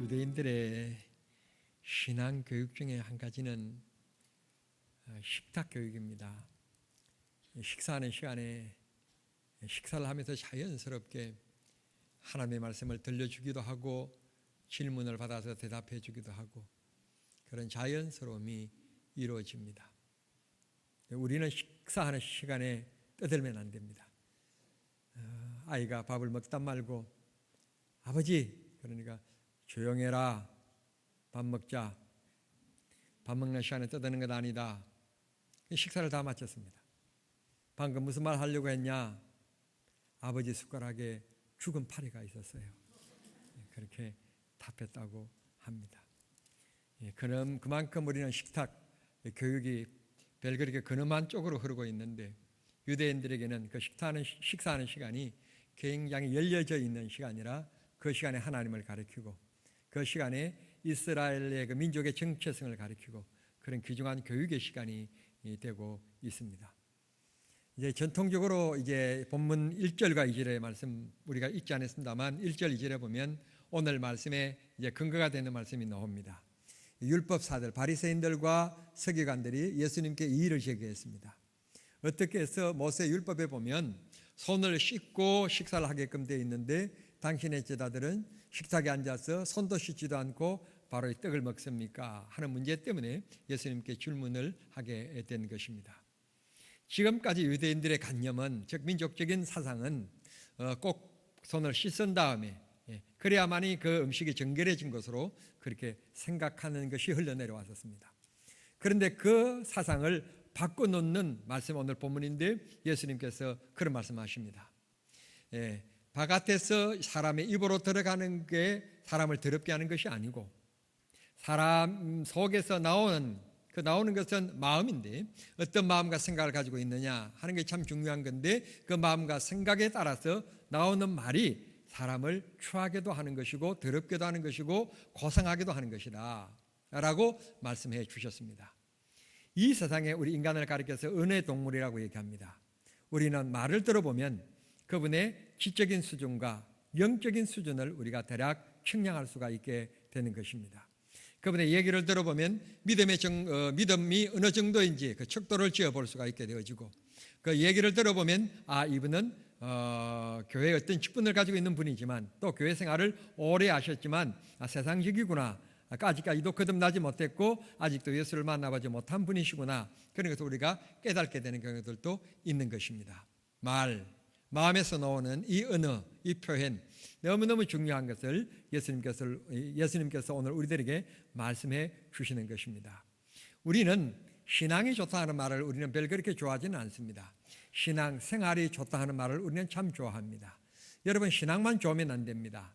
유대인들의 신앙 교육 중에 한 가지는 식탁 교육입니다. 식사하는 시간에 식사를 하면서 자연스럽게 하나님의 말씀을 들려주기도 하고 질문을 받아서 대답해 주기도 하고 그런 자연스러움이 이루어집니다. 우리는 식사하는 시간에 떠들면 안 됩니다. 아이가 밥을 먹다 말고 아버지 그러니까 조용해라, 밥 먹자. 밥 먹는 시간에 떠드는 것 아니다. 식사를 다 마쳤습니다. 방금 무슨 말 하려고 했냐? 아버지 숟가락에 죽은 파리가 있었어요. 그렇게 답했다고 합니다. 그만큼 우리는 식탁 교육이 별그렇게 근엄한 쪽으로 흐르고 있는데 유대인들에게는 그 식사하는 시간이 굉장히 열려져 있는 시간이라 그 시간에 하나님을 가리키고 그 시간에 이스라엘의 그 민족의 정체성을 가리키고 그런 귀중한 교육의 시간이 되고 있습니다. 이제 전통적으로 이제 본문 1절과 2절의 말씀 우리가 읽지 않았습니다만 1절 2절에 보면 오늘 말씀에 이제 근거가 되는 말씀이 나옵니다. 율법사들 바리새인들과 서기관들이 예수님께 이의를 제기했습니다. 어떻게 해서 모세 율법에 보면 손을 씻고 식사를 하게끔 되어 있는데 당신의 제자들은 식탁에 앉아서 손도 씻지도 않고 바로 이 떡을 먹습니까? 하는 문제 때문에 예수님께 질문을 하게 된 것입니다. 지금까지 유대인들의 관념은 즉 민족적인 사상은 꼭 손을 씻은 다음에 그래야만이 그 음식이 정결해진 것으로 그렇게 생각하는 것이 흘러내려왔었습니다. 그런데 그 사상을 바꿔놓는 말씀 오늘 본문인데 예수님께서 그런 말씀하십니다. 바깥에서 사람의 입으로 들어가는 게 사람을 더럽게 하는 것이 아니고 사람 속에서 나오는 것은 마음인데 어떤 마음과 생각을 가지고 있느냐 하는 게 참 중요한 건데 그 마음과 생각에 따라서 나오는 말이 사람을 추하게도 하는 것이고 더럽게도 하는 것이고 고상하게도 하는 것이다 라고 말씀해 주셨습니다. 이 세상에 우리 인간을 가리켜서 은혜 동물이라고 얘기합니다. 우리는 말을 들어보면 그분의 지적인 수준과 영적인 수준을 우리가 대략 측량할 수가 있게 되는 것입니다. 그분의 얘기를 들어보면 믿음이 어느 정도인지 그 척도를 지어볼 수가 있게 되어지고 그 얘기를 들어보면 이분은 교회에 어떤 직분을 가지고 있는 분이지만 또 교회 생활을 오래 하셨지만 세상적이구나 아직까지도 거듭나지 못했고 아직도 예수를 만나보지 못한 분이시구나 그런 것을 우리가 깨닫게 되는 경우들도 있는 것입니다. 마음에서 나오는 이 언어, 이 표현 너무너무 중요한 것을 예수님께서 오늘 우리들에게 말씀해 주시는 것입니다. 우리는 신앙이 좋다 하는 말을 우리는 별 그렇게 좋아하지는 않습니다. 신앙 생활이 좋다 하는 말을 우리는 참 좋아합니다. 여러분 신앙만 좋으면 안 됩니다.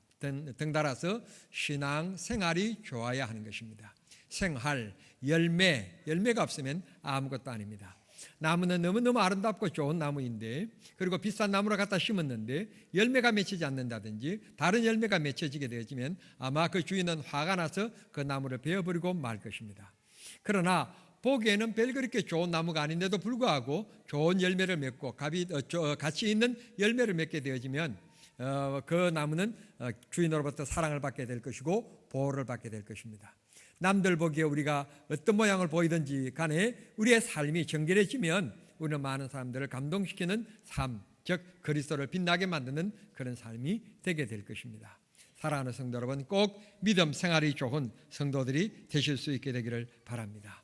덩달아서 신앙 생활이 좋아야 하는 것입니다. 생활, 열매가 없으면 아무것도 아닙니다. 나무는 너무너무 아름답고 좋은 나무인데 그리고 비싼 나무를 갖다 심었는데 열매가 맺히지 않는다든지 다른 열매가 맺혀지게 되어지면 아마 그 주인은 화가 나서 그 나무를 베어버리고 말 것입니다. 그러나 보기에는 별 그렇게 좋은 나무가 아닌데도 불구하고 좋은 열매를 맺고 가치 있는 열매를 맺게 되어지면 그 나무는 주인으로부터 사랑을 받게 될 것이고 보호를 받게 될 것입니다. 남들 보기에 우리가 어떤 모양을 보이든지 간에 우리의 삶이 정결해지면 우리는 많은 사람들을 감동시키는 삶, 즉 그리스도를 빛나게 만드는 그런 삶이 되게 될 것입니다. 사랑하는 성도 여러분, 꼭 믿음 생활이 좋은 성도들이 되실 수 있게 되기를 바랍니다.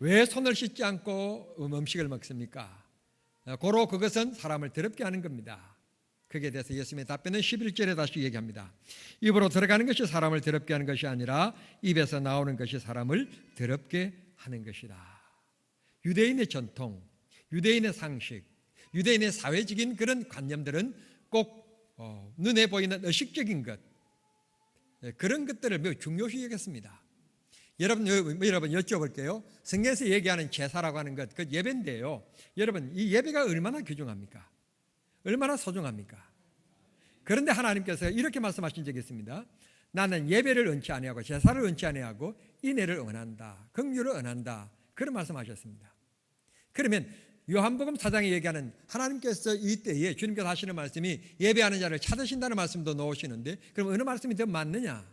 왜 손을 씻지 않고 음식을 먹습니까? 고로 그것은 사람을 더럽게 하는 겁니다. 거기에 대해서 예수님의 답변은 11절에 다시 얘기합니다. 입으로 들어가는 것이 사람을 더럽게 하는 것이 아니라 입에서 나오는 것이 사람을 더럽게 하는 것이다. 유대인의 전통, 유대인의 상식, 유대인의 사회적인 그런 관념들은 꼭 눈에 보이는 의식적인 것 그런 것들을 매우 중요시 여겼습니다. 여러분 여쭤볼게요. 성경에서 얘기하는 제사라고 하는 것, 그 예배인데요. 여러분 이 예배가 얼마나 귀중합니까? 얼마나 소중합니까? 그런데 하나님께서 이렇게 말씀하신 적이 있습니다. 나는 예배를 원치 아니하고 제사를 원치 아니하고 인애를 원한다. 긍휼을 원한다. 그런 말씀하셨습니다. 그러면 요한복음 4장에 얘기하는 하나님께서 이때에 주님께서 하시는 말씀이 예배하는 자를 찾으신다는 말씀도 넣으시는데 그럼 어느 말씀이 더 맞느냐?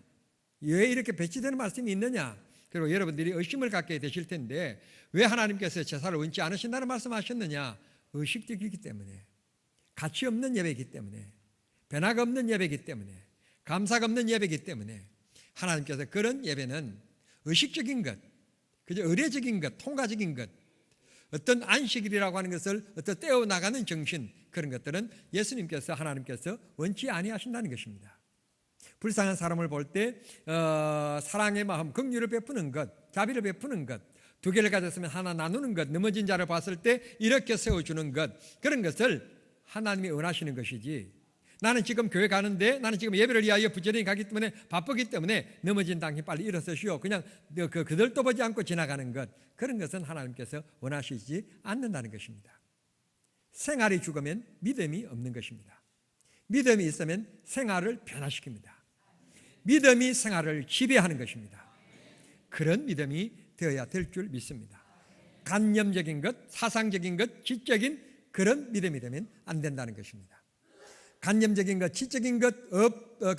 왜 이렇게 배치되는 말씀이 있느냐? 그리고 여러분들이 의심을 갖게 되실 텐데 왜 하나님께서 제사를 원치 않으신다는 말씀하셨느냐? 의식적이기 때문에, 가치 없는 예배이기 때문에, 변화가 없는 예배이기 때문에, 감사가 없는 예배이기 때문에 하나님께서 그런 예배는 의식적인 것, 그저 의례적인 것, 통가적인 것, 어떤 안식일이라고 하는 것을 어떤 떼어나가는 정신, 그런 것들은 예수님께서, 하나님께서 원치 아니하신다는 것입니다. 불쌍한 사람을 볼 때 사랑의 마음, 긍휼을 베푸는 것, 자비를 베푸는 것, 두 개를 가졌으면 하나 나누는 것, 넘어진 자를 봤을 때 이렇게 세워주는 것, 그런 것을 하나님이 원하시는 것이지, 나는 지금 교회 가는데, 나는 지금 예배를 위하여 부지런히 가기 때문에, 바쁘기 때문에 넘어진 당신 빨리 일어서시오, 그냥 그들도 보지 않고 지나가는 것, 그런 것은 하나님께서 원하시지 않는다는 것입니다. 생활이 죽으면 믿음이 없는 것입니다. 믿음이 있으면 생활을 변화시킵니다. 믿음이 생활을 지배하는 것입니다. 그런 믿음이 되어야 될 줄 믿습니다. 관념적인 것, 사상적인 것, 지적인 그런 믿음이 되면 안 된다는 것입니다. 관념적인 것, 지적인 것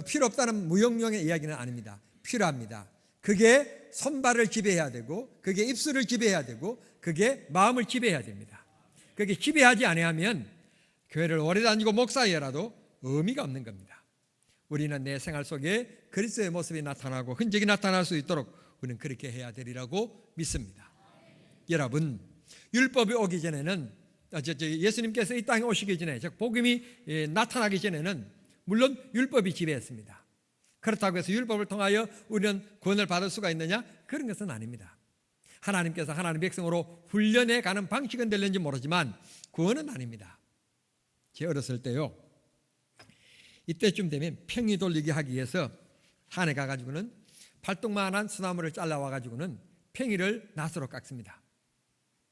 필요 없다는 무용용의 이야기는 아닙니다. 필요합니다. 그게 손발을 지배해야 되고, 그게 입술을 지배해야 되고, 그게 마음을 지배해야 됩니다. 그게 지배하지 아니하면 교회를 오래 다니고 목사여라도 의미가 없는 겁니다. 우리는 내 생활 속에 그리스도의 모습이 나타나고 흔적이 나타날 수 있도록 우리는 그렇게 해야 되리라고 믿습니다. 여러분, 율법이 오기 전에는, 예수님께서 이 땅에 오시기 전에, 즉 복음이 나타나기 전에는 물론 율법이 지배했습니다. 그렇다고 해서 율법을 통하여 우리는 구원을 받을 수가 있느냐? 그런 것은 아닙니다. 하나님께서 하나님 백성으로 훈련해 가는 방식은 될는지 모르지만 구원은 아닙니다. 제 어렸을 때요, 이때쯤 되면 평이 돌리기 하기 위해서 산에 가가지고는 팔뚝만한 소나무를 잘라와가지고는 평이를 낫으로 깎습니다.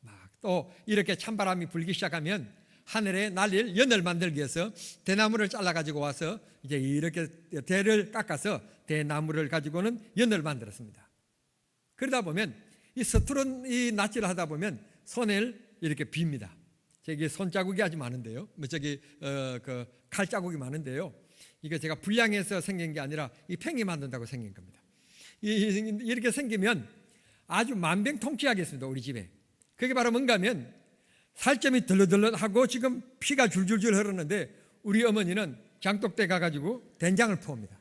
막 또 이렇게 찬바람이 불기 시작하면 하늘에 날릴 연을 만들기 위해서 대나무를 잘라가지고 와서 이제 이렇게 대를 깎아서 대나무를 가지고는 연을 만들었습니다. 그러다 보면 이 서투른 이 낫질을 하다 보면 손을 이렇게 빕니다. 저기 손자국이 아주 많은데요. 그 칼자국이 많은데요. 이게 제가 불량해서 생긴 게 아니라 이 팽이 만든다고 생긴 겁니다. 이렇게 생기면 아주 만병통치하겠습니다. 우리 집에. 그게 바로 뭔가 하면 살점이 덜렁덜렁하고 지금 피가 줄줄줄 흐르는데 우리 어머니는 장독대 가가지고 된장을 퍼옵니다.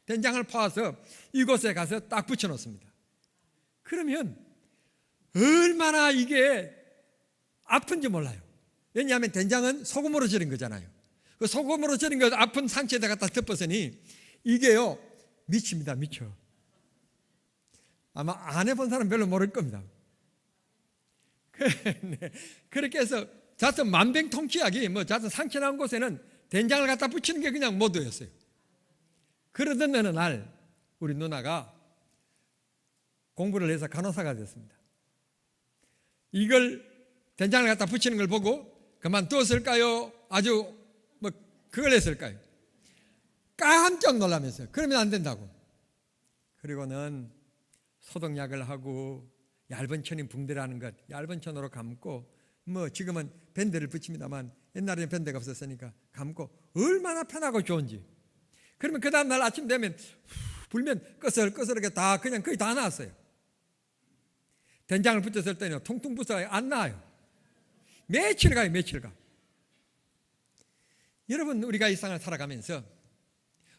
된장을 퍼와서 이곳에 가서 딱 붙여놓습니다. 그러면 얼마나 이게 아픈지 몰라요. 왜냐하면 된장은 소금으로 절인 거잖아요. 그 소금으로 절인 거 아픈 상처에다 갖다 덮었으니 이게요 미칩니다. 미쳐. 아마 안 해본 사람 별로 모를 겁니다. 그렇게 해서 자선 만병통치약이 자선 상처 난 곳에는 된장을 갖다 붙이는 게 그냥 모두였어요. 그러던 어느 날 우리 누나가 공부를 해서 간호사가 됐습니다. 이걸 된장을 갖다 붙이는 걸 보고 그만두었을까요? 아주 그걸 했을까요? 깜짝 놀라면서요. 그러면 안 된다고. 그리고는 소독약을 하고 얇은 천인 붕대라는 것 얇은 천으로 감고 지금은 밴드를 붙입니다만 옛날에는 밴드가 없었으니까 감고 얼마나 편하고 좋은지. 그러면 그 다음날 아침 되면 불면 꺼슬꺼슬하게 다 그냥 거의 다 나왔어요. 된장을 붙였을 때는 퉁퉁 부숴 안 나와요. 며칠 가요. 며칠 가. 여러분, 우리가 이 세상을 살아가면서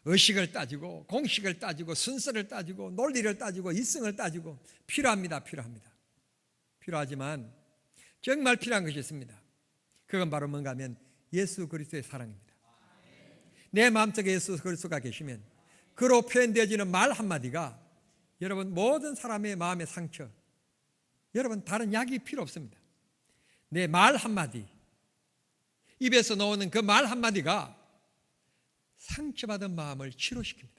의식을 따지고 공식을 따지고 순서를 따지고 논리를 따지고 이성을 따지고 필요합니다. 필요하지만 정말 필요한 것이 있습니다. 그건 바로 뭔가 하면 예수 그리스도의 사랑입니다. 내 마음속에 예수 그리스도가 계시면 그로 표현되어지는 말 한마디가 여러분 모든 사람의 마음의 상처, 여러분 다른 약이 필요 없습니다. 내 말 한마디, 입에서 나오는 그 말 한마디가 상처받은 마음을 치료시킵니다.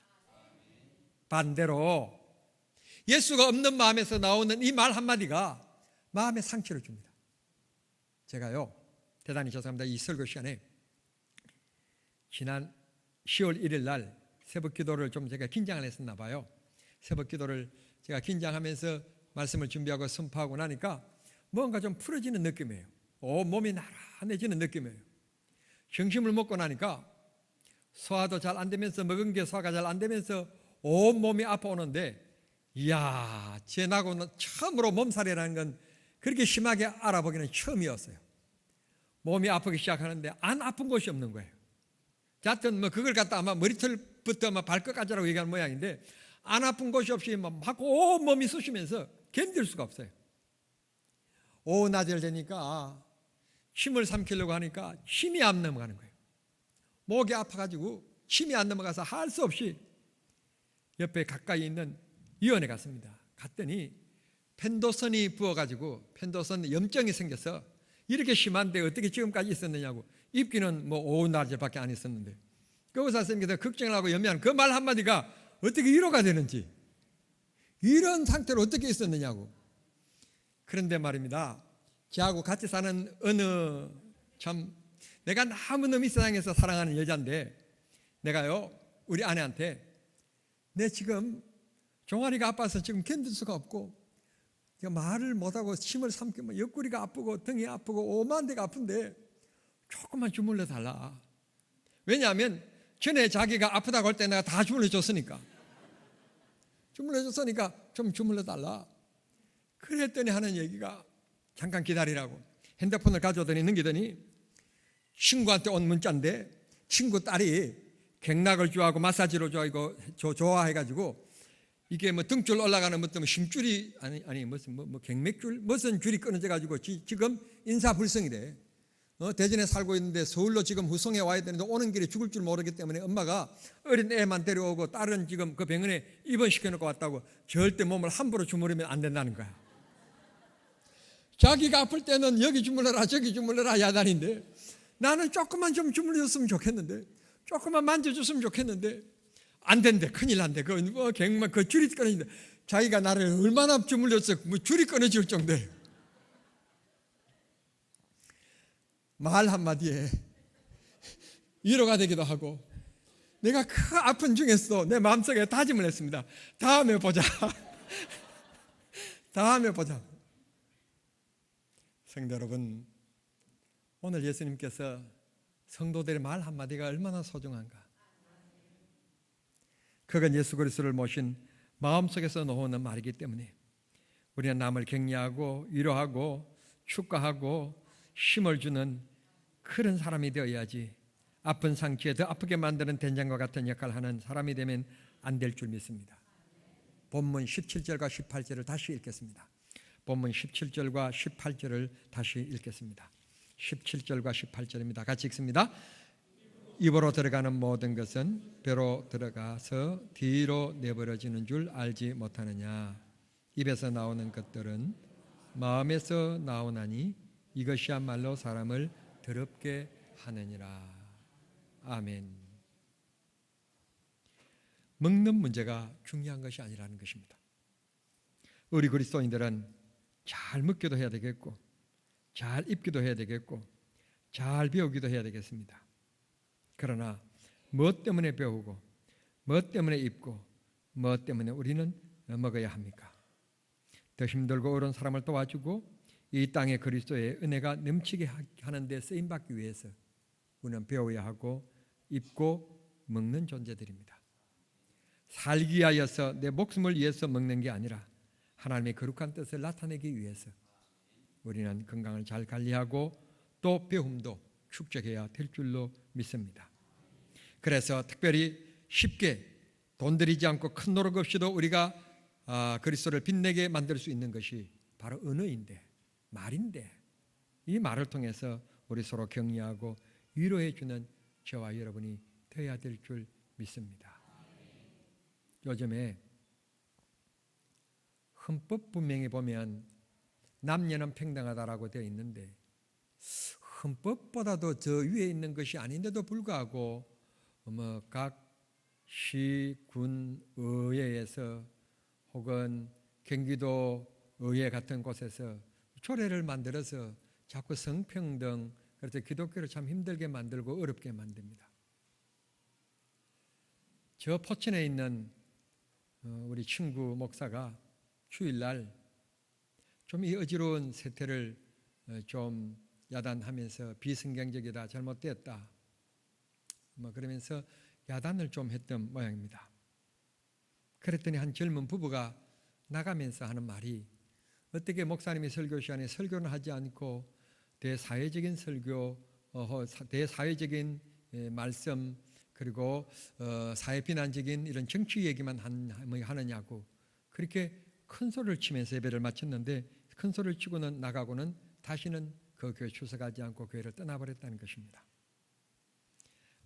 반대로 예수가 없는 마음에서 나오는 이 말 한마디가 마음에 상처를 줍니다. 제가요 대단히 죄송합니다. 이 설교 시간에 지난 10월 1일 날 새벽 기도를 좀 제가 긴장을 했었나 봐요. 새벽 기도를 제가 긴장하면서 말씀을 준비하고 선포하고 나니까 뭔가 좀 풀어지는 느낌이에요. 몸이 나른해지는 느낌이에요. 점심을 먹고 나니까 소화도 잘 안 되면서 먹은 게 소화가 잘 안 되면서 온 몸이 아파오는데, 이야, 지나고 처음으로 몸살이라는 건 그렇게 심하게 알아보기는 처음이었어요. 몸이 아프기 시작하는데 안 아픈 곳이 없는 거예요. 하여튼 그걸 갖다 아마 머리털부터 발끝까지라고 얘기하는 모양인데, 안 아픈 곳이 없이 막 온 몸이 쑤시면서 견딜 수가 없어요. 오후 낮을 되니까 침을 삼키려고 하니까 침이 안 넘어가는 거예요. 목이 아파가지고 침이 안 넘어가서 할 수 없이 옆에 가까이 있는 의원에 갔습니다. 갔더니 펜도선이 부어가지고 펜도선 염증이 생겨서 이렇게 심한데 어떻게 지금까지 있었느냐고. 입기는 오후 낮에밖에 안 있었는데, 그 의사 선생님께서 걱정을 하고 연매한 그 말 한마디가 어떻게 위로가 되는지, 이런 상태로 어떻게 있었느냐고. 그런데 말입니다, 저하고 같이 사는 어느 참 내가 너무너무 이 세상에서 사랑하는 여자인데, 내가요 우리 아내한테 내 지금 종아리가 아파서 지금 견딜 수가 없고 말을 못하고 침을 삼키면 옆구리가 아프고 등이 아프고 오만 데가 아픈데 조금만 주물러 달라. 왜냐하면 전에 자기가 아프다고 할 때 내가 다 주물러 줬으니까 좀 주물러 달라. 그랬더니 하는 얘기가, 잠깐 기다리라고 핸드폰을 가져오더니 넘기더니 친구한테 온 문자인데, 친구 딸이 갱락을 좋아하고 마사지를 좋아해가지고 이게 등줄 올라가는 심줄이 아니 무슨 갱맥줄 무슨 줄이 끊어져 가지고 지금 인사불성이래. 대전에 살고 있는데 서울로 지금 후송에 와야 되는데 오는 길에 죽을 줄 모르기 때문에 엄마가 어린 애만 데려오고 딸은 지금 그 병원에 입원시켜놓고 왔다고. 절대 몸을 함부로 주무르면 안 된다는 거야. 자기가 아플 때는 여기 주물러라 저기 주물러라 야단인데, 나는 조금만 좀 주물러줬으면 좋겠는데, 조금만 만져줬으면 좋겠는데 안 된대. 큰일 난대. 그 줄이 끊어진대. 자기가 나를 얼마나 주물렀어. 줄이 끊어질 정도에. 말 한마디에 위로가 되기도 하고, 내가 그 아픈 중에서 내 마음속에 다짐을 했습니다. 다음에 보자. 다음에 보자. 성도 여러분, 오늘 예수님께서 성도들의 말 한마디가 얼마나 소중한가. 그건 예수 그리스도를 모신 마음속에서 나오는 말이기 때문에 우리는 남을 격려하고 위로하고 축하하고 힘을 주는 그런 사람이 되어야지, 아픈 상처에 더 아프게 만드는 된장과 같은 역할을 하는 사람이 되면 안 될 줄 믿습니다. 본문 17절과 18절을 다시 읽겠습니다. 본문 17절과 18절을 다시 읽겠습니다. 17절과 18절입니다. 같이 읽습니다. 입으로 들어가는 모든 것은 배로 들어가서 뒤로 내버려지는 줄 알지 못하느냐. 입에서 나오는 것들은 마음에서 나오나니 이것이야말로 사람을 더럽게 하느니라. 아멘. 먹는 문제가 중요한 것이 아니라는 것입니다. 우리 그리스도인들은 잘 먹기도 해야 되겠고, 잘 입기도 해야 되겠고, 잘 배우기도 해야 되겠습니다. 그러나 무엇 때문에 배우고 무엇 때문에 입고 무엇 때문에 우리는 먹어야 합니까? 더 힘들고 어려운 사람을 도와주고 이 땅에 그리스도의 은혜가 넘치게 하는 데 쓰임받기 위해서 우리는 배워야 하고 입고 먹는 존재들입니다. 살기 위하여서 내 목숨을 위해서 먹는 게 아니라 하나님의 거룩한 뜻을 나타내기 위해서 우리는 건강을 잘 관리하고 또 배움도 축적해야 될 줄로 믿습니다. 그래서 특별히 쉽게 돈 들이지 않고 큰 노력 없이도 우리가 그리스도를 빛내게 만들 수 있는 것이 바로 언어인데, 말인데, 이 말을 통해서 우리 서로 격려하고 위로해 주는 저와 여러분이 되어야 될 줄 믿습니다. 요즘에 헌법 분명히 보면 남녀는 평등하다라고 되어 있는데 헌법보다도 저 위에 있는 것이 아닌데도 불구하고 각 시, 군, 의회에서 혹은 경기도 의회 같은 곳에서 조례를 만들어서 자꾸 성평등, 그래서 기독교를 참 힘들게 만들고 어렵게 만듭니다. 저 포천에 있는 우리 친구 목사가 주일날 좀 이 어지러운 세태를 좀 야단하면서 비성경적이다, 잘못됐다 그러면서 야단을 좀 했던 모양입니다. 그랬더니 한 젊은 부부가 나가면서 하는 말이, 어떻게 목사님이 설교 시간에 설교는 하지 않고 대사회적인 설교, 대사회적인 말씀, 그리고 사회 비난적인 이런 정치 얘기만 하느냐고 그렇게 큰 소리를 치면서 예배를 마쳤는데, 큰 소리를 치고는 나가고는 다시는 그 교회 출석하지 않고 교회를 떠나버렸다는 것입니다.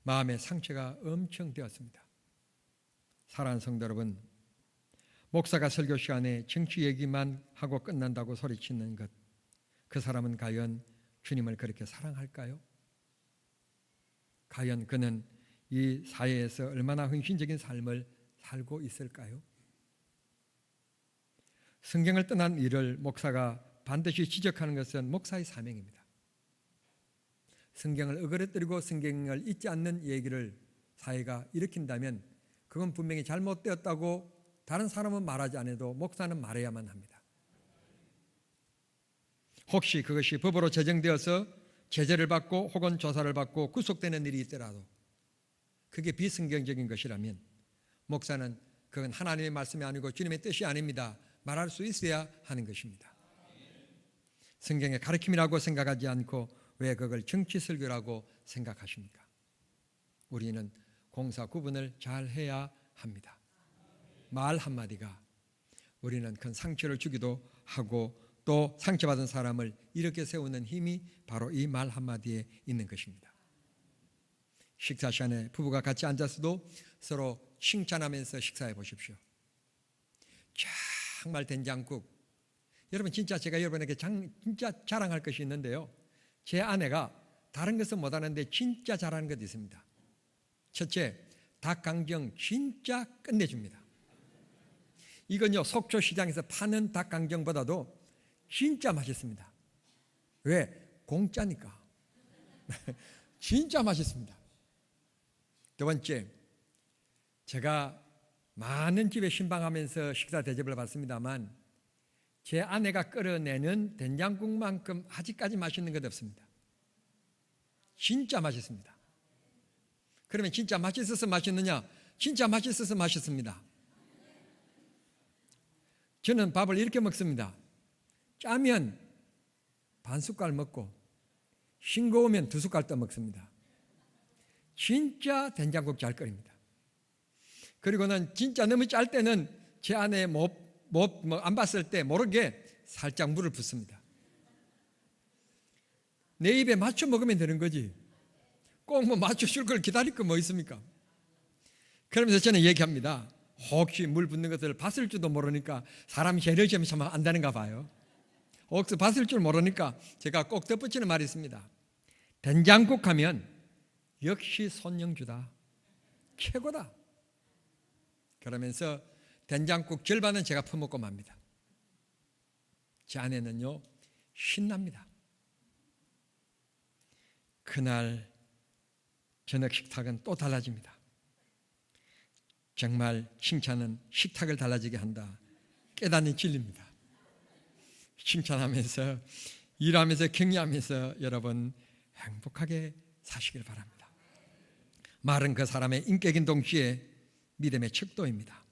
마음의 상처가 엄청 되었습니다. 사랑하는 성도 여러분, 목사가 설교 시간에 정치 얘기만 하고 끝난다고 소리치는 것, 그 사람은 과연 주님을 그렇게 사랑할까요? 과연 그는 이 사회에서 얼마나 헌신적인 삶을 살고 있을까요? 성경을 떠난 일을 목사가 반드시 지적하는 것은 목사의 사명입니다. 성경을 어그러뜨리고 성경을 잊지 않는 얘기를 사회가 일으킨다면 그건 분명히 잘못되었다고 다른 사람은 말하지 않아도 목사는 말해야만 합니다. 혹시 그것이 법으로 제정되어서 제재를 받고 혹은 조사를 받고 구속되는 일이 있더라도 그게 비성경적인 것이라면 목사는 그건 하나님의 말씀이 아니고 주님의 뜻이 아닙니다 말할 수 있어야 하는 것입니다. 성경의 가르침이라고 생각하지 않고 왜 그걸 정치 설교라고 생각하십니까? 우리는 공사 구분을 잘 해야 합니다. 말 한마디가 우리는 큰 상처를 주기도 하고 또 상처받은 사람을 이렇게 세우는 힘이 바로 이 말 한마디에 있는 것입니다. 식사 시간에 부부가 같이 앉았어도 서로 칭찬하면서 식사해 보십시오. 정말 된장국, 여러분 진짜 제가 여러분에게 진짜 자랑할 것이 있는데요, 제 아내가 다른 것은 못하는데 진짜 잘하는 것이 있습니다. 첫째, 닭강정 진짜 끝내줍니다. 이건요 속초 시장에서 파는 닭강정보다도 진짜 맛있습니다. 왜? 공짜니까. 진짜 맛있습니다. 두 번째, 제가 많은 집에 신방하면서 식사 대접을 받습니다만 제 아내가 끓여내는 된장국만큼 아직까지 맛있는 것 없습니다. 진짜 맛있습니다. 그러면 진짜 맛있어서 맛있느냐? 진짜 맛있어서 맛있습니다. 저는 밥을 이렇게 먹습니다. 짜면 반 숟갈 먹고 싱거우면 2숟갈 떠 먹습니다. 진짜 된장국 잘 끓입니다. 그리고는 진짜 너무 짤 때는 제 아내 안 봤을 때 모르게 살짝 물을 붓습니다. 내 입에 맞춰 먹으면 되는 거지. 꼭 뭐 맞춰줄 걸 기다릴 거 뭐 있습니까? 그러면서 저는 얘기합니다. 혹시 물 붓는 것을 봤을 줄도 모르니까 사람이 재려지면 참 안다는가 봐요. 혹시 봤을 줄 모르니까 제가 꼭 덧붙이는 말이 있습니다. 된장국 하면 역시 손영주다. 최고다. 그러면서 된장국 절반은 제가 퍼먹고 맙니다. 제 아내는요 신납니다. 그날 저녁 식탁은 또 달라집니다. 정말 칭찬은 식탁을 달라지게 한다. 깨닫는 진리입니다. 칭찬하면서 일하면서 격려하면서 여러분 행복하게 사시길 바랍니다. 말은 그 사람의 인격인 동시에 믿음의 척도입니다.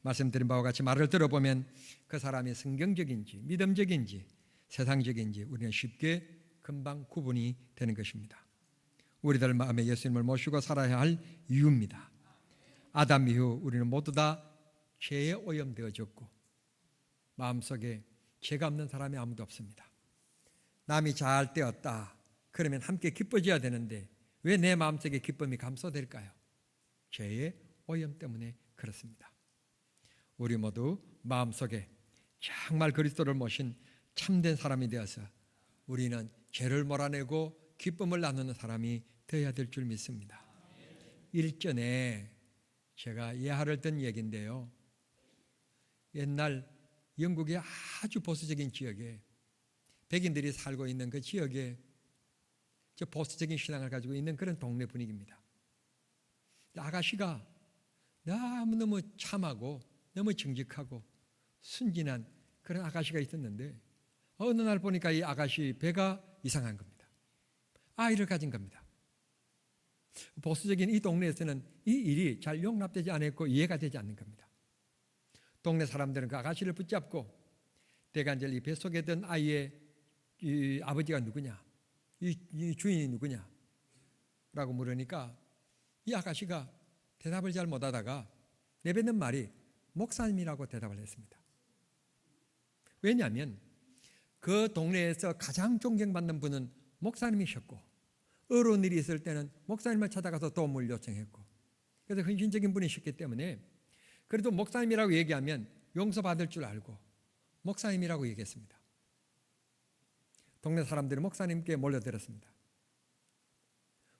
말씀드린 바와 같이 말을 들어보면 그 사람이 성경적인지 믿음적인지 세상적인지 우리는 쉽게 금방 구분이 되는 것입니다. 우리들 마음에 예수님을 모시고 살아야 할 이유입니다. 아담 이후 우리는 모두 다 죄에 오염되어졌고 마음속에 죄가 없는 사람이 아무도 없습니다. 남이 잘 되었다 그러면 함께 기뻐져야 되는데 왜 내 마음속에 기쁨이 감소될까요? 죄의 오염 때문에 그렇습니다. 우리 모두 마음속에 정말 그리스도를 모신 참된 사람이 되어서 우리는 죄를 몰아내고 기쁨을 나누는 사람이 되어야 될 줄 믿습니다. 일전에 제가 예하를 든 얘기인데요, 옛날 영국의 아주 보수적인 지역에 백인들이 살고 있는 그 지역에 저 보수적인 신앙을 가지고 있는 그런 동네 분위기입니다. 아가씨가 너무너무 참하고 너무 정직하고 순진한 그런 아가씨가 있었는데 어느 날 보니까 이 아가씨 배가 이상한 겁니다. 아이를 가진 겁니다. 보수적인 이 동네에서는 이 일이 잘 용납되지 않았고 이해가 되지 않는 겁니다. 동네 사람들은 그 아가씨를 붙잡고 대간절 이 뱃속에 든 아이의 이 아버지가 누구냐, 이 주인이 누구냐 라고 물으니까 이 아가씨가 대답을 잘 못하다가 내뱉는 말이 목사님이라고 대답을 했습니다. 왜냐하면 그 동네에서 가장 존경받는 분은 목사님이셨고 어려운 일이 있을 때는 목사님을 찾아가서 도움을 요청했고 그래서 헌신적인 분이셨기 때문에 그래도 목사님이라고 얘기하면 용서받을 줄 알고 목사님이라고 얘기했습니다. 동네 사람들이 목사님께 몰려들었습니다.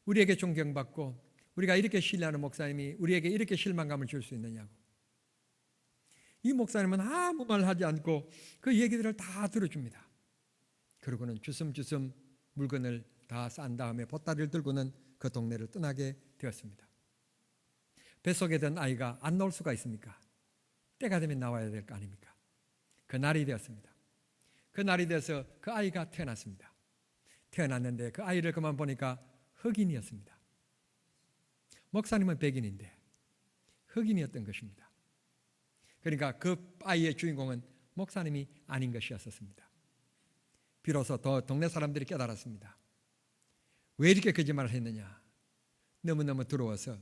우리에게 존경받고 우리가 이렇게 신뢰하는 목사님이 우리에게 이렇게 실망감을 줄 수 있느냐고. 이 목사님은 아무 말 하지 않고 그 얘기들을 다 들어줍니다. 그러고는 주섬주섬 물건을 다 싼 다음에 보따리를 들고는 그 동네를 떠나게 되었습니다. 뱃속에 든 아이가 안 나올 수가 있습니까? 때가 되면 나와야 될 거 아닙니까? 그 날이 되었습니다. 그 날이 돼서 그 아이가 태어났습니다. 태어났는데 그 아이를 그만 보니까 흑인이었습니다. 목사님은 백인인데 흑인이었던 것입니다. 그러니까 그 아이의 주인공은 목사님이 아닌 것이었습니다. 비로소 더 동네 사람들이 깨달았습니다. 왜 이렇게 거짓말을 했느냐? 너무너무 두려워서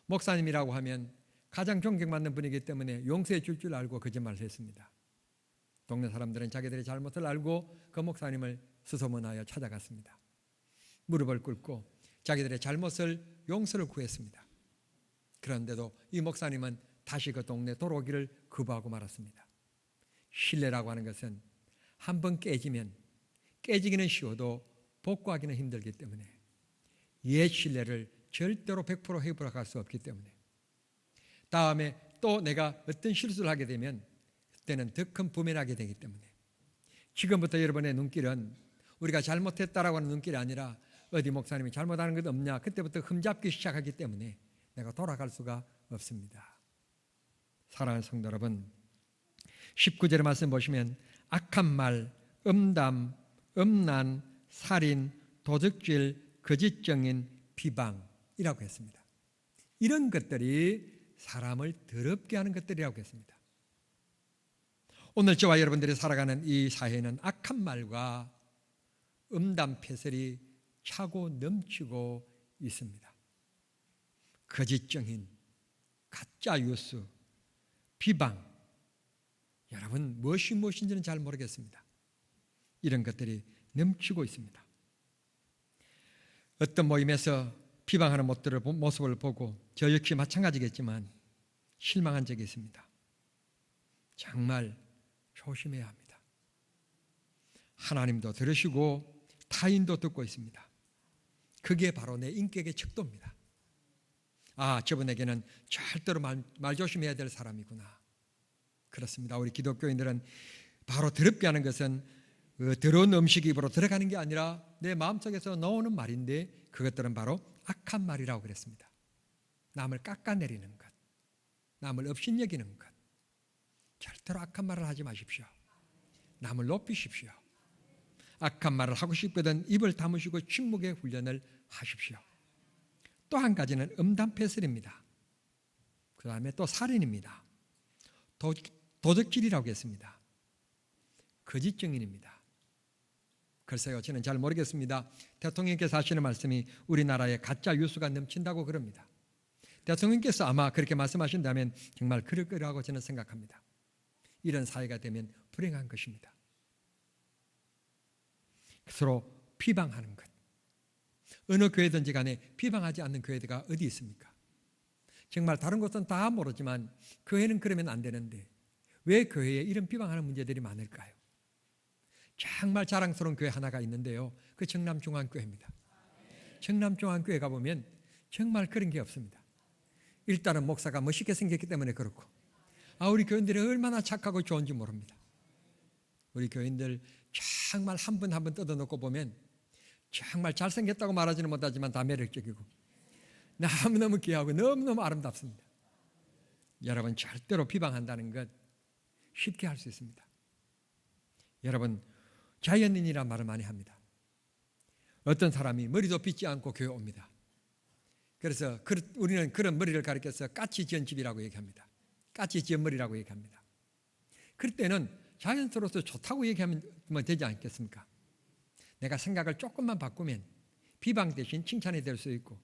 목사님이라고 하면 가장 존경받는 분이기 때문에 용서해 줄 줄 알고 거짓말을 했습니다. 동네 사람들은 자기들의 잘못을 알고 그 목사님을 수소문하여 찾아갔습니다. 무릎을 꿇고 자기들의 잘못을 용서를 구했습니다. 그런데도 이 목사님은 다시 그 동네 돌아오기를 거부하고 말았습니다. 신뢰라고 하는 것은 한번 깨지면 깨지기는 쉬워도 복구하기는 힘들기 때문에 옛 신뢰를 절대로 100% 회복할 수 없기 때문에 다음에 또 내가 어떤 실수를 하게 되면 그때는 더 큰 부메랑이 되기 때문에 지금부터 여러분의 눈길은 우리가 잘못했다라고 하는 눈길이 아니라 어디 목사님이 잘못하는 것 없냐 그때부터 흠잡기 시작하기 때문에 내가 돌아갈 수가 없습니다. 사랑하는 성도 여러분, 19절의 말씀 보시면 악한 말, 음담, 음란, 살인, 도적질, 거짓증인, 비방이라고 했습니다. 이런 것들이 사람을 더럽게 하는 것들이라고 했습니다. 오늘 저와 여러분들이 살아가는 이 사회는 악한 말과 음담 폐설이 차고 넘치고 있습니다. 거짓증인, 가짜 뉴스, 비방, 여러분 무엇이 무엇인지는 잘 모르겠습니다. 이런 것들이 넘치고 있습니다. 어떤 모임에서 비방하는 모습을 보고 저 역시 마찬가지겠지만 실망한 적이 있습니다. 정말 조심해야 합니다. 하나님도 들으시고 타인도 듣고 있습니다. 그게 바로 내 인격의 척도입니다. 아, 저분에게는 절대로 말 조심해야 될 사람이구나. 그렇습니다. 우리 기독교인들은 바로 더럽게 하는 것은 더러운 음식이 입으로 들어가는 게 아니라 내 마음속에서 나오는 말인데 그것들은 바로 악한 말이라고 그랬습니다. 남을 깎아내리는 것, 남을 업신여기는 것. 절대로 악한 말을 하지 마십시오. 남을 높이십시오. 악한 말을 하고 싶거든 입을 다무시고 침묵의 훈련을 하십시오. 또 한 가지는 음담 폐설입니다. 그 다음에 또 살인입니다. 도적질이라고 했습니다. 거짓 증인입니다. 글쎄요, 저는 잘 모르겠습니다. 대통령께서 하시는 말씀이 우리나라에 가짜 뉴스가 넘친다고 그럽니다. 대통령께서 아마 그렇게 말씀하신다면 정말 그럴 거라고 저는 생각합니다. 이런 사회가 되면 불행한 것입니다. 서로 비방하는 것. 어느 교회든지 간에 비방하지 않는 교회가 어디 있습니까? 정말 다른 곳은 다 모르지만 교회는 그러면 안 되는데 왜 교회에 이런 비방하는 문제들이 많을까요? 정말 자랑스러운 교회 하나가 있는데요. 그 청남중앙교회입니다. 청남중앙교회 가보면 정말 그런 게 없습니다. 일단은 목사가 멋있게 생겼기 때문에 그렇고 우리 교인들이 얼마나 착하고 좋은지 모릅니다. 우리 교인들 정말 한 분 한 분 뜯어놓고 보면 정말 잘생겼다고 말하지는 못하지만 다 매력적이고 너무너무 귀하고 너무너무 아름답습니다. 여러분 절대로 비방한다는 것 쉽게 할 수 있습니다. 여러분 자연인이란 말을 많이 합니다. 어떤 사람이 머리도 빗지 않고 교회 옵니다. 그래서 우리는 그런 머리를 가리켜서 까치 지은 집이라고 얘기합니다. 까치 지은 머리라고 얘기합니다. 그럴 때는 자연스러워서 좋다고 얘기하면 되지 않겠습니까? 내가 생각을 조금만 바꾸면 비방 대신 칭찬이 될 수 있고,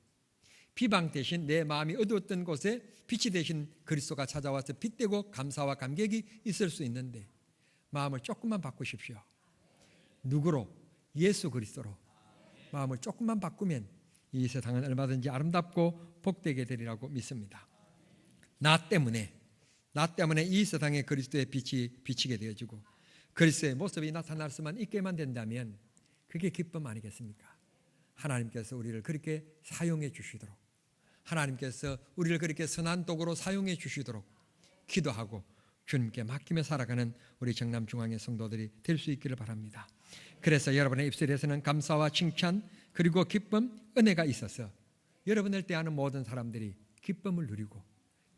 비방 대신 내 마음이 어두웠던 곳에 빛이 되신 그리스도가 찾아와서 빛되고 감사와 감격이 있을 수 있는데, 마음을 조금만 바꾸십시오. 누구로? 예수 그리스도로 마음을 조금만 바꾸면 이 세상은 얼마든지 아름답고 복되게 되리라고 믿습니다. 나 때문에 이 세상에 그리스도의 빛이 비치게 되어지고 그리스도의 모습이 나타날 수만 있게만 된다면 그게 기쁨 아니겠습니까? 하나님께서 우리를 그렇게 사용해 주시도록, 하나님께서 우리를 그렇게 선한 도구로 사용해 주시도록 기도하고 주님께 맡기며 살아가는 우리 정남중앙의 성도들이 될 수 있기를 바랍니다. 그래서 여러분의 입술에서는 감사와 칭찬 그리고 기쁨, 은혜가 있어서 여러분을 대하는 모든 사람들이 기쁨을 누리고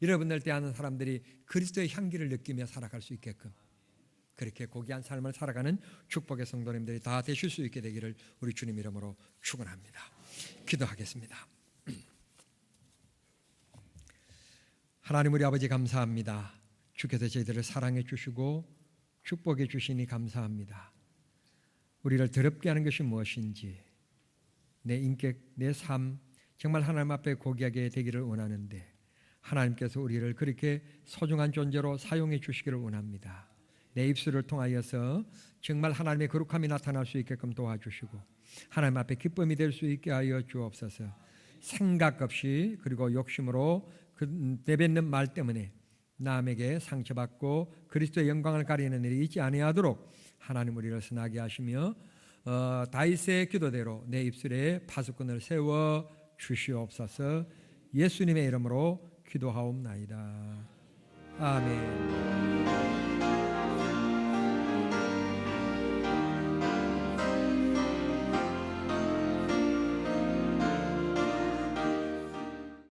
여러분을 대하는 사람들이 그리스도의 향기를 느끼며 살아갈 수 있게끔 그렇게 고귀한 삶을 살아가는 축복의 성도님들이 다 되실 수 있게 되기를 우리 주님 이름으로 축원합니다. 기도하겠습니다. 하나님 우리 아버지 감사합니다. 주께서 저희들을 사랑해 주시고 축복해 주시니 감사합니다. 우리를 더럽게 하는 것이 무엇인지, 내 인격, 내 삶 정말 하나님 앞에 고귀하게 되기를 원하는데 하나님께서 우리를 그렇게 소중한 존재로 사용해 주시기를 원합니다. 내 입술을 통하여서 정말 하나님의 거룩함이 나타날 수 있게끔 도와주시고 하나님 앞에 기쁨이 될 수 있게 하여 주옵소서. 생각 없이 그리고 욕심으로 내뱉는 말 때문에 남에게 상처받고 그리스도의 영광을 가리는 일이 있지 아니하도록 하나님 우리를 선하게 하시며 다윗의 기도대로 내 입술에 파수꾼을 세워 주시옵소서. 예수님의 이름으로 기도하옵나이다. 아멘.